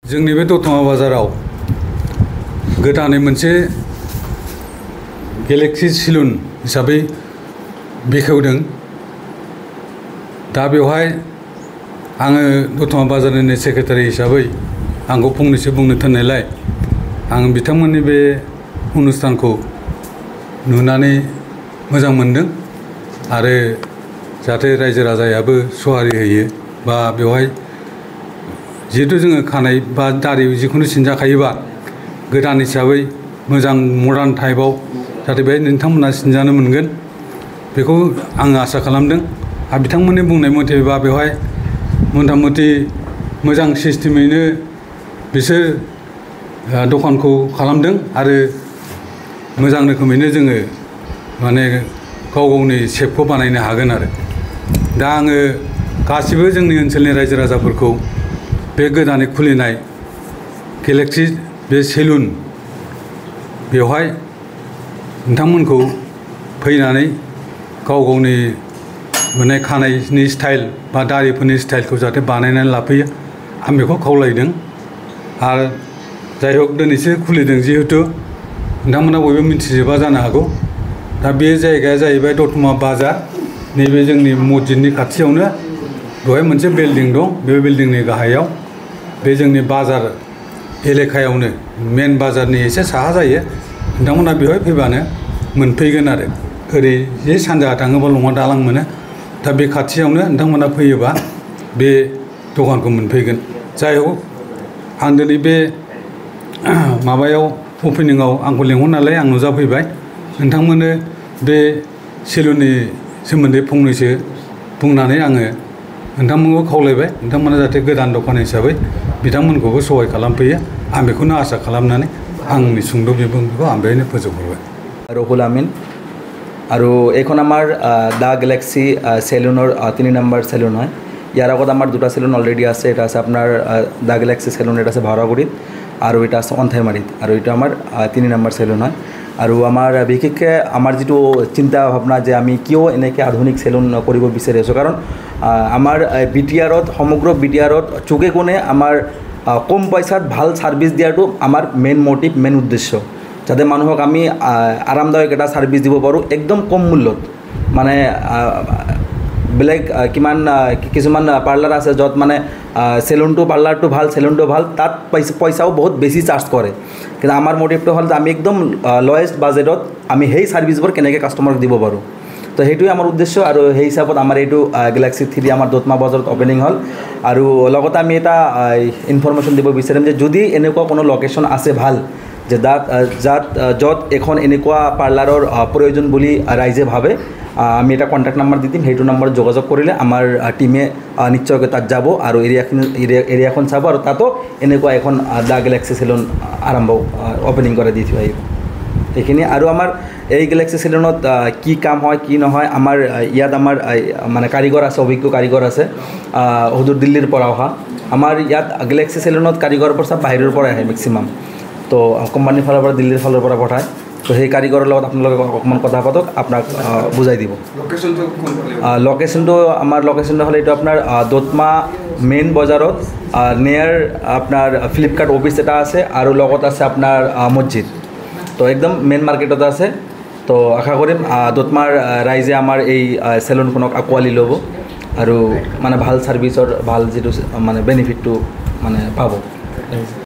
जोंनि बे दतमा बाजाराव गोदानै मोनसे गेलेक्सि सेलुन हिसाबै बेखेवदों। दा बेवहाय आङो दतमा बाजारनि सेक्रेटारि हिसाबै आंखौ फंनैसो बुंनो थिननायलाय आं बिथांमोननि बे अनुस्थानखौ नुनानै मोजां मोनदों आरो जाहाथे रायजो राजायाबो सहारि होयो बा बेवहाय जिहेतु जोङो खानाय बा दारि जिखुनु सिनजाखायोबा गोदान हिसाबै मोजां मडार्न टाइपआव जाहाथे बेहाय नोंथांमोना सिनजानो मोनगोन बेखौ आङो आसा खालामदों। आरो बिथांमोननि बुंनाय मथेबा बेवहाय मथा-मथि मोजां सिस्टेमैनो बिसोर दखानखौ खालामदों आरो मोजां रोखोमैनो जोङो माने गाव गावनि सेपखौ बानायनो हागोन आरो दा आङो गासिबो जोंनि ओनसोलनि रायजो राजाफोरखौ बे गोदानै खुलिनाय गेलेक्सि बे सेलुन बेवहाय नोंथांमोनखौ फैनानै गाव गावनि माने खानायनि स्टाइल बा दारिफोरनि स्टाइलखौ जाहाथे बानायनानै लाफैयो आं बेखौ खावलायदों। आरो जाय हक दिनैसो खुलिदों जिहेतु नोंथांमोना बयबो मिथिजोबा जानो हागौ। दा बे जायगाया जाहैबाय दतमा बाजार नैबे जोंनि मस्जिदनि खाथियावनो बेवहाय मोनसे बिल्डिं दं। बे बिल्डिंनि गाहायाव बे जोंनि बाजार एलेकायावनो मेन बाजारनि एसे साहा जायो। नोंथांमोना बेवहाय फैबानो मोनफैगोन आरो ओरै जे सानजाहा थाङोबा लङा दालां मोनो। दा बे खाथियावनो नोंथांमोना फैयोबा बे दखानखौ मोनफैगोन। जाय हक आं दिनै बे माबायाव अपेनिंआव आंखौ लेंहरनानै आं नुजाफैबाय। नोंथांमोननो बे सेलुननि सोमोन्दै फंनैसो बुंनानै आङो नोंथांमोनखौ खावलायबाय नोंथांमोना जाहाथे गोदान दखान हिसाबै बिथांमोनखौबो सहाय खालामफैयो आं बेखौनो आसा खालामनानै आंनि सुंद' बिबुंथिखौ आं बेहायनो फोजोबहरबाय। রহুল আমিন আৰু এইখন আমাৰ দা গেলেক্সি চেলুনৰ 3 নম্বৰ চেলুন হয়। ইয়াৰ আগত আমাৰ দুটা চেলুন অলৰেডি আছে। এটা আছে আপোনাৰ দা গেলেক্সি চেলুন, এটা আছে ভাওৰাগুৰিত আৰু এটা আছে অন্থাইমাৰীত আৰু এইটো আমাৰ 3 নম্বৰ চেলুন হয়। আৰু আমাৰ বিশেষকৈ আমাৰ যিটো চিন্তা ভাৱনা যে আমি কিয় এনেকৈ আধুনিক চেলুন কৰিব বিচাৰি আছোঁ, কাৰণ আমাৰ BTRত সমগ্ৰ BTRত চুকে কোণে আমাৰ কম পইচাত ভাল ছাৰ্ভিচ দিয়াটো আমাৰ মেইন মটিভ, মেইন উদ্দেশ্য, যাতে মানুহক আমি আৰামদায়ক এটা ছাৰ্ভিচ দিব পাৰোঁ একদম কম মূল্যত। মানে বেলেগ কিছুমান পাৰ্লাৰ আছে য'ত মানে পাৰ্লাৰটো ভাল, চেলুনটো ভাল, তাত পইচাও বহুত বেছি চাৰ্জ কৰে। কিন্তু আমাৰ মটিভটো হ'ল যে আমি একদম লৱেষ্ট বাজেটত আমি সেই ছাৰ্ভিচবোৰ কেনেকৈ কাষ্টমাৰক দিব পাৰোঁ। তো সেইটোৱে আমাৰ উদ্দেশ্য আৰু সেই হিচাপত আমাৰ এইটো গেলেক্সি 3 আমাৰ দতমা বজাৰত অপেনিং হ'ল। আৰু লগতে আমি এটা ইনফৰমেশ্যন দিব বিচাৰিম যে যদি এনেকুৱা কোনো লোকেশ্যন আছে ভাল যে য'ত এখন এনেকুৱা পাৰ্লাৰৰ প্ৰয়োজন বুলি ৰাইজে ভাবে, আমি এটা কণ্টেক্ট নম্বৰ দি দিম। সেইটো নম্বৰত যোগাযোগ কৰিলে আমাৰ টিমে নিশ্চয়কৈ তাত যাব আৰু এৰিয়াখন চাব আৰু তাতো এনেকুৱা এখন দা গেলেক্সি চেলুন অপেনিং কৰা দি থৈ আহিব। এইখিনি আৰু আমাৰ এই গেলেক্সি চেলুনত কি কাম হয় কি নহয়, আমাৰ ইয়াত আমাৰ মানে কাৰিকৰ আছে, অভিজ্ঞ কাৰিকৰ আছে সুদূৰ দিল্লীৰ পৰা অহা। আমাৰ ইয়াত গেলেক্সি চেলুনত কাৰিকৰবোৰ চব বাহিৰৰ পৰা আহে মেক্সিমাম। তো কোম্পানীৰ ফালৰ পৰা দিল্লীৰ ফালৰ পৰা পঠায়। তো সেই কাৰিকৰৰ লগত আপোনালোকে অকণমান কথা পাতক, আপোনাক বুজাই দিব। লোকেশ্যনটো হ'লে এইটো আপোনাৰ দতমা মেইন বজাৰত নিয়াৰ আপোনাৰ ফ্লিপকাৰ্ট অফিচ এটা আছে আৰু লগত আছে আপোনাৰ মছজিদ। তো একদম মেইন মাৰ্কেটত আছে। তো আশা কৰিম দতমাৰ ৰাইজে আমাৰ এই চেলুনখনক আঁকোৱালি ল'ব আৰু মানে ভাল ছাৰ্ভিচৰ ভাল যিটো মানে বেনিফিটটো মানে পাব।